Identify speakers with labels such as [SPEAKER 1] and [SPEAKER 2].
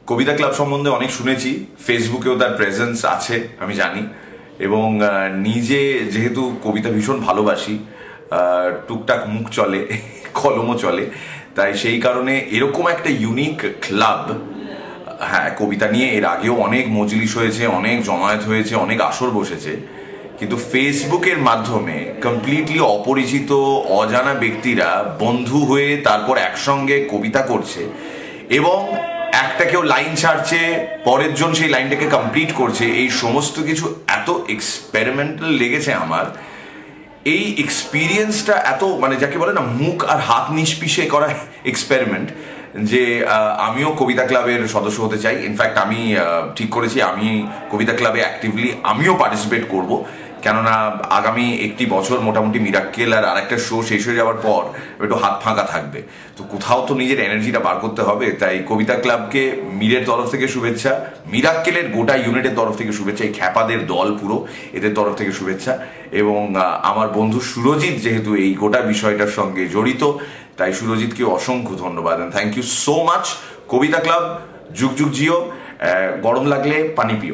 [SPEAKER 1] কবিতা club সম্বন্ধে অনেক শুনেছি, ফেসবুকেও তার প্রেজেন্স আছে আমি জানি, এবং নিজে যেহেতু কবিতা ভীষণ ভালোবাসি, টুকটাক মুখ চলে, কলমও চলে, তাই সেই কারণে এরকম একটা ইউনিক ক্লাব, হ্যাঁ কবিতা নিয়ে এর আগেও অনেক মজলিস হয়েছে, অনেক জমায়েত হয়েছে, অনেক আসর বসেছে, কিন্তু ফেসবুকের মাধ্যমে কমপ্লিটলি অপরিচিত অজানা ব্যক্তিরা বন্ধু হয়ে তারপর একসঙ্গে কবিতা করছে এবং একটা কেউ লাইন ছাড়ছে, পরের জন সেই লাইনটাকে কমপ্লিট করছে, এই সমস্ত কিছু এত এক্সপেরিমেন্টাল লেগেছে আমার। এই এক্সপিরিয়েন্সটা এত মানে যাকে বলে না মুখ আর হাত নিষ্পিষে করা এক্সপেরিমেন্ট, যে আমিও কবিতা ক্লাবের সদস্য হতে চাই। ইনফ্যাক্ট আমি ঠিক করেছি আমি কবিতা ক্লাবে অ্যাক্টিভলি আমিও পার্টিসিপেট করব, কেননা আগামী একটি বছর মোটামুটি মিরাক্কেল আর আরেকটা শো শেষ হয়ে যাওয়ার পর একটু হাত ফাঁকা থাকবে, তো কোথাও তো নিজের এনার্জিটা বার করতে হবে। তাই কবিতা ক্লাবকে মীরের তরফ থেকে শুভেচ্ছা, মিরাক্কেলের গোটা ইউনিটের তরফ থেকে শুভেচ্ছা, এই খ্যাপাদের দল পুরো এদের তরফ থেকে শুভেচ্ছা, এবং আমার বন্ধু সুরজিৎ যেহেতু এই গোটা বিষয়টার সঙ্গে জড়িত, তাই সুরজিৎকে অসংখ্য ধন্যবাদ। Thank you so much. কবিতা ক্লাব যুগ যুগ জিও, গরম লাগলে পানি পিও।